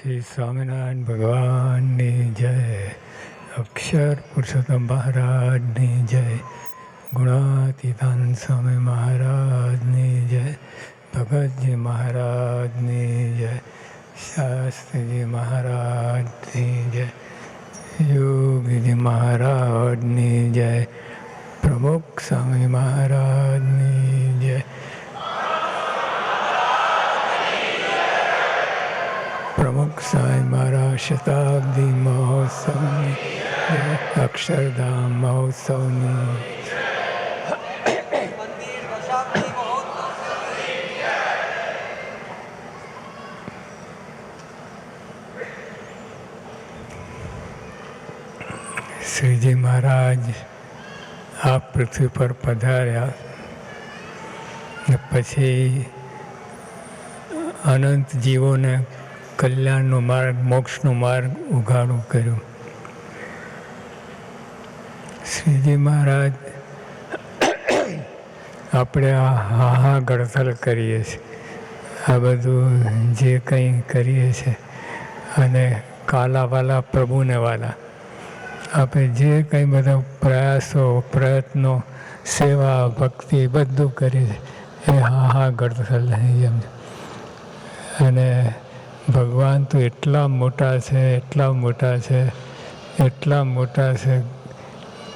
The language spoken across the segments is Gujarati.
શ્રી સ્વામિનારાયણ ભગવાનની જય, અક્ષર પુરુષોત્તમ મહારાજની જય, ગુણાતીતાનંદ સ્વામી મહારાજની જય, ભગતજી મહારાજની જય, શાસ્ત્રીજી મહારાજની જય, યોગીજી મહારાજની જય, પ્રમુખ સ્વામી મહારાજની જય, પ્રમુખ સ્વામી મહારાજ શતાબ્દી મહોત્સવની જય, અક્ષરધામ મહોત્સવની શ્રીજી મહારાજ આ પૃથ્વી પર પધાર્યા ને પછી અનંત જીવોને કલ્યાણનો માર્ગ, મોક્ષનો માર્ગ ઉઘાડું કર્યું. શ્રીજી મહારાજ આપણે આ હાહા ગળતર કરીએ છીએ, આ બધું જે કંઈ કરીએ છીએ અને કાલાવાલા પ્રભુને વાલા આપણે જે કંઈ બધા પ્રયાસો, પ્રયત્નો, સેવા, ભક્તિ બધું કરીએ એ હાહા ગળતર નહીં એમ. અને ભગવાન તો એટલા મોટા છે, એટલા મોટા છે, એટલા મોટા છે,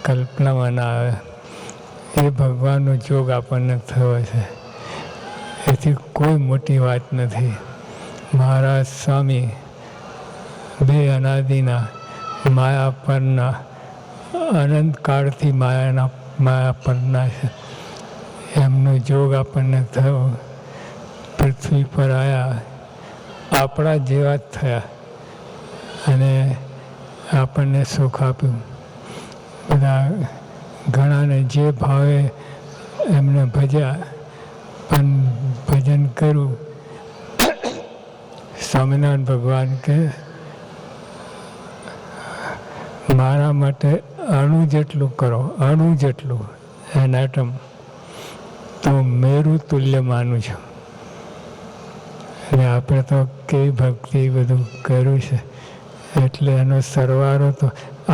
કલ્પનામાં ના આવે. એ ભગવાનનો જોગ આપણને થયો છે, એથી કોઈ મોટી વાત નથી. મહારાજ સ્વામી બે અનાદિના માયા પરના, અનંત કાળથી માયા પરના છે. એમનો જોગ આપણને થયો, પૃથ્વી પર આવ્યા, આપણા જેવા જ થયા અને આપણને સુખ આપ્યું. બધા ઘણાને જે ભાવે એમને ભજ્યા, પણ ભજન કર્યું. સ્વામિનારાયણ ભગવાન કે મારા માટે અણુ જેટલું કરો, અણુ જેટલું એન એટમ, તો મેરુ તુલ્ય માનું છું. અને આપણે તો કેવી ભક્તિ બધું કર્યું છે, એટલે એનો સરવાળો તો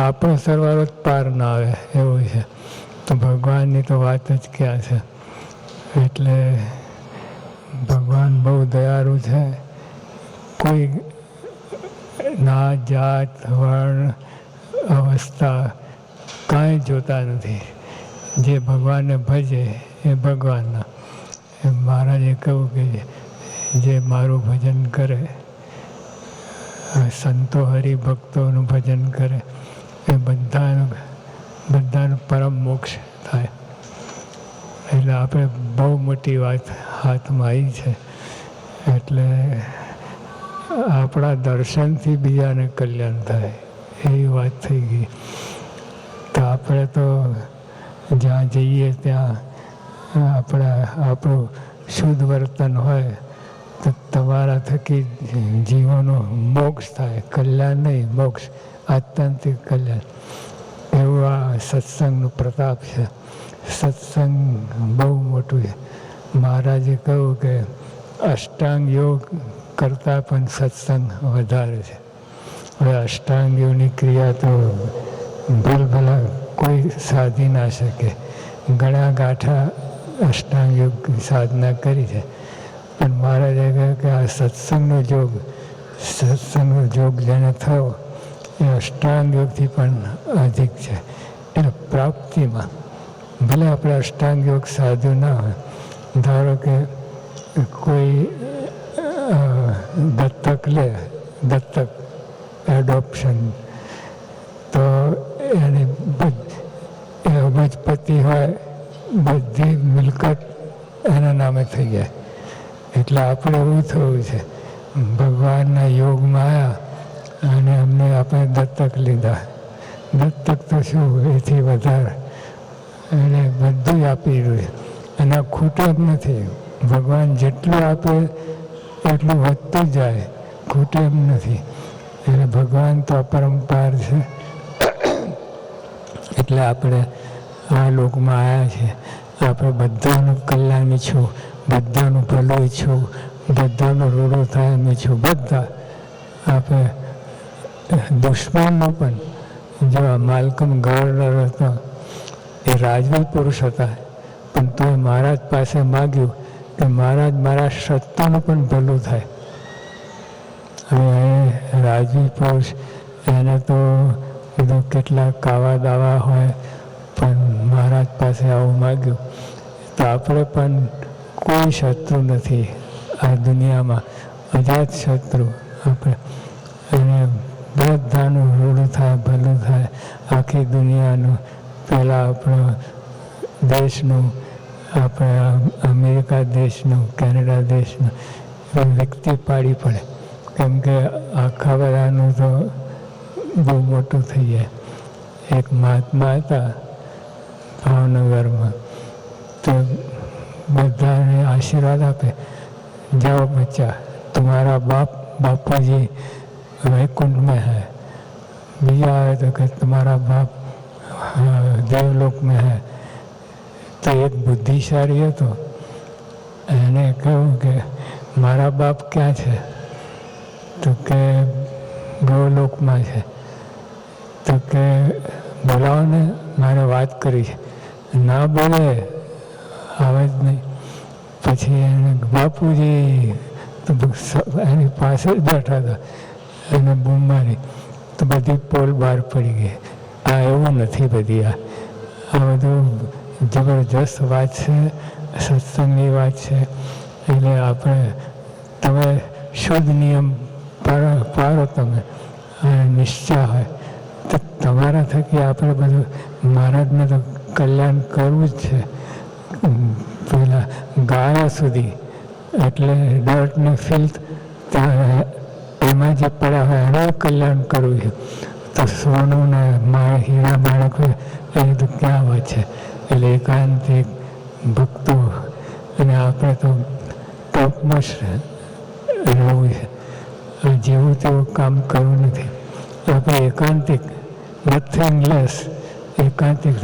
આપણો સરવાળો જ પાર ના આવે એવું છે. તો ભગવાનની તો વાત જ ક્યાં છે. એટલે ભગવાન બહુ દયાળુ છે. કોઈ ના જાત, વર્ણ, અવસ્થા કાંઈ જોતા નથી. જે ભગવાનને ભજે એ ભગવાનના. મહારાજે કહ્યું કે જે મારું ભજન કરે, સંતો હરિભક્તોનું ભજન કરે, એ બધાનું પરમ મોક્ષ થાય. એટલે આપણે બહુ મોટી વાત હાથમાં આવી છે. એટલે આપણા દર્શનથી બીજાને કલ્યાણ થાય એવી વાત થઈ ગઈ. તો આપણે તો જ્યાં જઈએ ત્યાં આપણું શુદ્ધ વર્તન હોય તો તમારા થકી જીવોનો મોક્ષ થાય, કલ્યાણ નહીં, મોક્ષ, આત્યંતિક કલ્યાણ. એવું આ સત્સંગનું પ્રતાપ છે. સત્સંગ બહુ મોટું છે. મહારાજે કહ્યું કે અષ્ટાંગ યોગ કરતાં પણ સત્સંગ વધારે છે. હવે અષ્ટાંગ યોગની ક્રિયા તો ભલભલા કોઈ સાધી ના શકે. ઘણા ગાંઠા અષ્ટાંગ યોગ સાધના કરી છે, પણ મહારાજે કહ્યું કે આ સત્સંગનો જોગ જેને થયો એ અષ્ટાંગ યોગથી પણ અધિક છે. એટલે પ્રાપ્તિમાં ભલે આપણે અષ્ટાંગ યોગ સાધુ ના હોય, ધારો કે કોઈ દત્તક લે, દત્તક એડોપ્શન, તો એની અબજપતિ હોય, બધી મિલકત એના નામે થઈ જાય. એટલે આપણે એવું થયું છે, ભગવાનના યોગમાં આવ્યા અને અમને આપણે દત્તક લીધા. દત્તક તો શું, એથી વધારે એને બધું આપી રહ્યું. અને આ ખૂટે એમ નથી. ભગવાન જેટલું આપે એટલું વધતું જાય, ખૂટે એમ નથી. એટલે ભગવાન તો અપરંપાર છે. એટલે આપણે આ લોકમાં આવ્યા છીએ. આપણે બધાનું કલ્યાણ ઈચ્છું, બધાનું ભલું ઈચ્છું, બધાનો રૂડો થાય એમ ઈચ્છું. બધા આપણે દુશ્મનનો પણ, જેવા માલ્કમ ગવર્નર હતા એ રાજવી પુરુષ હતા, પણ તોય મહારાજ પાસે માગ્યું કે મહારાજ મારા શત્રુનું પણ ભલું થાય. હવે રાજવી પુરુષ એને તો બધું કેટલા કાવા દાવા હોય, પણ મહારાજ પાસે આવું માગ્યું. તો આપણે પણ કોઈ શત્રુ નથી આ દુનિયામાં, અજાત શત્રુ આપણે. અને બધાનું રૂડું થાય, ભલું થાય, આખી દુનિયાનું. પહેલાં આપણો દેશનું, આપણે અમેરિકા દેશનું, કેનેડા દેશનું વ્યક્તિ પાડી પડે, કેમ કે આખા બધાનું તો બહુ મોટું થઈ જાય. એક મહાત્મા હતા ભાવનગરમાં, તો બધાને આશીર્વાદ આપે, જાઓ બચ્ચા તમારા બાપુજી वैकुंठ में है. બીજા આવે તો કે તમારા બાપ દેવલોક में है. તો એક બુદ્ધિશાળી હતો, એને કહ્યું કે મારા બાપ ક્યાં છે? તો કે ગૌલોકમાં છે. તો કે બોલાવો ને, મારે વાત કરી છે. ના બોલે, આવે જ નહીં. પછી એને બાપુજી તો એની પાસે જ બેઠા હતા, એને બૂમ મારી તો બધી પોલ બહાર પડી ગઈ. આ એવું નથી બધી, આ બધું જબરજસ્ત વાત છે, સત્સંગની વાત છે. એટલે આપણે તમે શુદ્ધ નિયમ પાડો, તમે નિશ્ચય હોય તો તમારા થકી આપણે બધું મહારાજને તો કલ્યાણ કરવું જ છે. પેલા ગાળા સુધી, એટલે ડર્ટ ને ફિલ્થ ત્યાં એમાં જે પડ્યા હોય એનું કલ્યાણ કરવું છે. તો સોનું ને હીરા માણક હોય એ તો ક્યાં હોય છે. એટલે એકાંતિક ભક્તો, અને આપણે તો ટોપમાં રહેવું છે. જેવું તેવું કામ કરવું નથી. આપણે એકાંતિક, નથિંગ લેસ, એકાંતિક.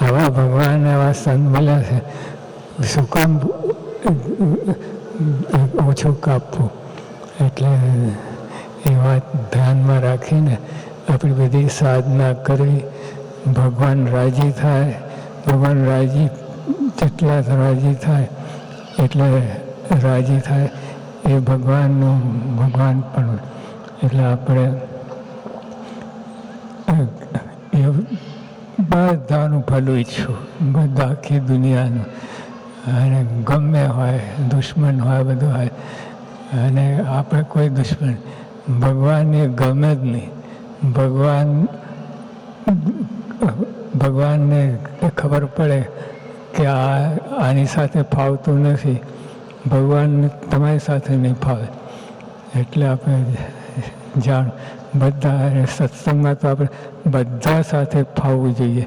આવા ભગવાન એવા સંત મળ્યા છે, શું કામ ઓછું કાપવું? એટલે એ વાત ધ્યાનમાં રાખીને આપણી બધી સાધના કરવી. ભગવાન રાજી થાય, ભગવાન રાજી જેટલા રાજી થાય એટલે રાજી થાય એ ભગવાનનું ભગવાન પણ. એટલે આપણે એ બધાનું ભલું ઈચ્છું, બધા આખી દુનિયાનું. અને ગમે હોય, દુશ્મન હોય, બધું હોય. અને આપણે કોઈ દુશ્મન, ભગવાન એ ગમે જ નહીં. ભગવાનને ખબર પડે કે આની સાથે ફાવતું નથી, ભગવાનને તમારી સાથે નહીં ફાવે. એટલે આપણે જાણ, બધા સત્સંગમાં તો આપણે બધા સાથે ફાવવું જોઈએ.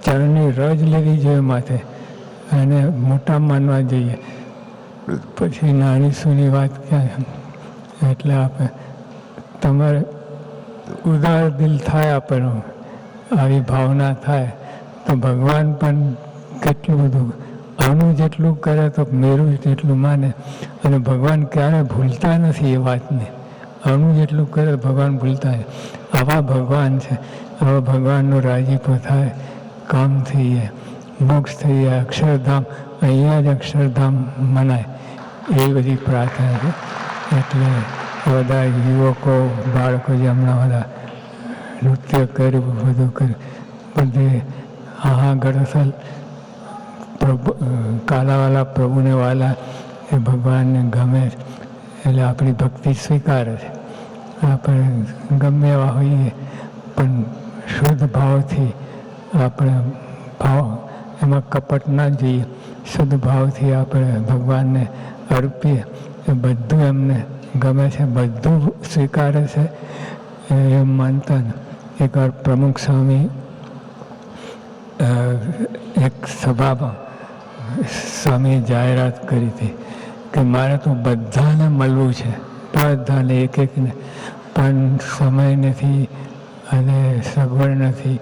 ચરણની રજ લેવી જોઈએ માથે, અને મોટા માનવા જોઈએ. પછી નાની સૂની વાત ક્યાં. એટલે આપણે તમારે ઉદાર દિલ થાય, આપણું આવી ભાવના થાય તો ભગવાન પણ કેટલું બધું આનું જેટલું કરે તો મેરું જેટલું માને. અને ભગવાન ક્યારે ભૂલતા નથી એ વાતને. આનું જેટલું કરે ભગવાન ભૂલતા નથી. આવા ભગવાન છે, આવા ભગવાનનો રાજીપો થાય, કામ થઈ જાય, મોક્ષ થઈ જાય, અક્ષરધામ અહીંયા જ અક્ષરધામ મનાય, એ બધી પ્રાર્થના છે. એટલે બધા યુવકો, બાળકો જે હમણાં બધા નૃત્ય કર્યું, બધું કર્યું, બધે આગળ અસલ પ્રભુ કાલાવાલા પ્રભુને વાલા એ ભગવાનને ગમે, એટલે આપણી ભક્તિ સ્વીકારે છે. આપણે ગમે એવા હોઈએ પણ શુદ્ધ ભાવથી આપણે એમાં કપટ ના જોઈએ, શુદ્ધ ભાવથી આપણે ભગવાનને અર્પીએ. એ બધું એમને ગમે છે, બધું સ્વીકારે છે, એમ માનતા ને. એકવાર પ્રમુખ સ્વામી એક સભામાં સ્વામીએ જાહેરાત કરી હતી કે મારે તો બધાને મળવું છે, બધાને એક એકને, પણ સમય નથી અને સગવડ નથી.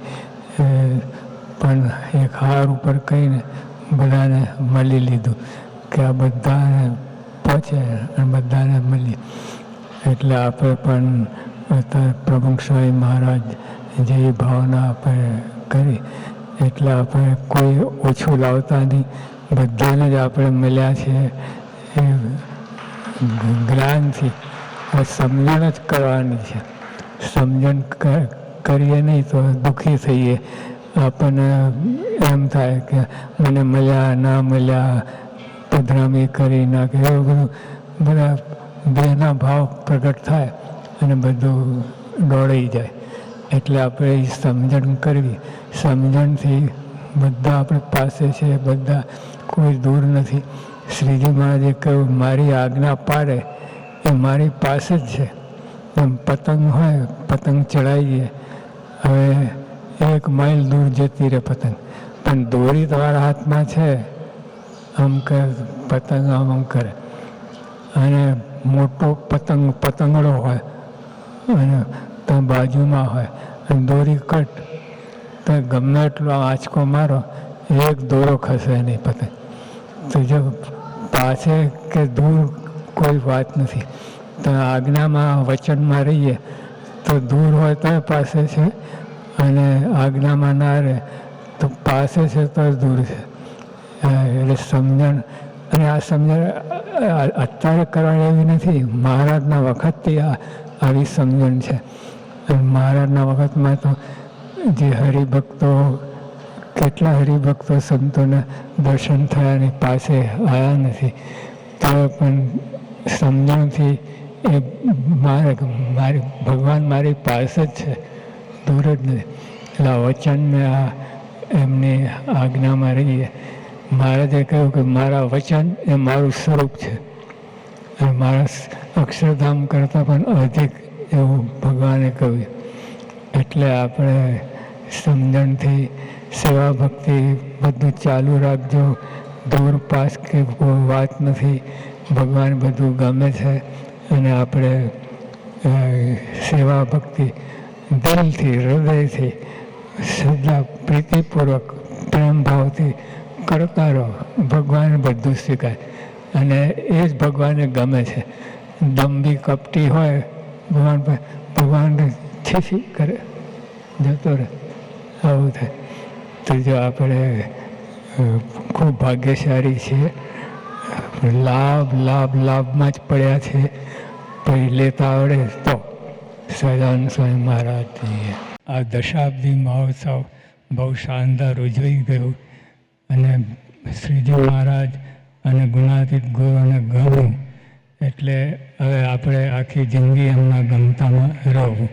પણ એક હાર ઉપર કહીને બધાને મળી લીધું કે આ બધાને પહોંચે અને બધાને મળી. એટલે આપણે પણ અત્યારે પ્રમુખ સ્વામી મહારાજ જે ભાવના આપણે કરી એટલે આપણે કોઈ ઓછું લાવતા નહીં, બધાને જ આપણે મળ્યા છીએ એ જ્ઞાનથી. સમજણ જ કરવાની છે. સમજણ કરીએ નહીં તો દુઃખી થઈએ. આપણને એમ થાય કે મને મળ્યા ના મળ્યા, પધરામણી કરી નાખે, એવું બધું બધા દેહના ભાવ પ્રગટ થાય અને બધું દોડાઈ જાય. એટલે આપણે એ સમજણ કરવી. સમજણથી બધા આપણે પાસે છે, બધા કોઈ દૂર નથી. શ્રીજી મહારાજે કહ્યું મારી આજ્ઞા પાડે એ મારી પાસે જ છે. એમ પતંગ હોય, પતંગ ચડાવીએ, હવે 1 માઇલ દૂર જતી રહે પતંગ, પણ દોરી તમારા હાથમાં છે, આમ કરે પતંગ આમ કરે. અને મોટો પતંગડો હોય અને તો બાજુમાં હોય અને દોરી કટ તો ગમે એટલો આંચકો મારો એક દોરો ખસે નહીં પતંગ. તો જો પાસે કે દૂર કોઈ વાત નથી. તો આજ્ઞામાં વચનમાં રહીએ તો દૂર હોય તો પાસે છે, અને આજ્ઞામાં ના રહે તો પાસે છે તો દૂર છે. એટલે સમજણ, અને આ સમજણ અત્યારે કરવાની એવી નથી, મહારાજના વખતથી આવી સમજણ છે. અને મહારાજના વખતમાં તો જે હરિભક્તો, કેટલા હરિભક્તો સંતોને દર્શન થયાની પાસે આવ્યા નથી, તો પણ સમજણથી એ મારી ભગવાન મારી પાસે જ છે, દૂર જ નથી. એટલે આ વચનને આ એમની આજ્ઞામાં રહીએ. મહારાજે કહ્યું કે મારા વચન એ મારું સ્વરૂપ છે, અને મારા અક્ષરધામ કરતાં પણ અધિક એવું ભગવાને કહ્યું. એટલે આપણે સમજણથી સેવા ભક્તિ બધું ચાલુ રાખજો. દૂર પાસ કે કોઈ વાત નથી, ભગવાન બધું ગમે છે. અને આપણે સેવા ભક્તિ દિલથી, હૃદયથી, શ્રદ્ધા, પ્રીતિપૂર્વક, પ્રેમ ભાવથી કરતા રહો. ભગવાન બધું શીખાય અને એ જ ભગવાનને ગમે છે. દંભી કપટી હોય ભગવાન છીછી કરે, જતો રહે, આવું થાય. તો જો આપણે ખૂબ ભાગ્યશાળી છીએ. લાભમાં જ પડ્યા છે. પછી લેતા આવડે તો. સહજાનંદ સ્વામી મહારાજજીએ આ દશાબ્દી મહોત્સવ બહુ શાનદાર ઉજવી ગયું. અને શ્રીજી મહારાજ અને ગુણાતીત ગુરુને ગમવું એટલે હવે આપણે આખી જિંદગી એમના ગમતામાં રહેવું.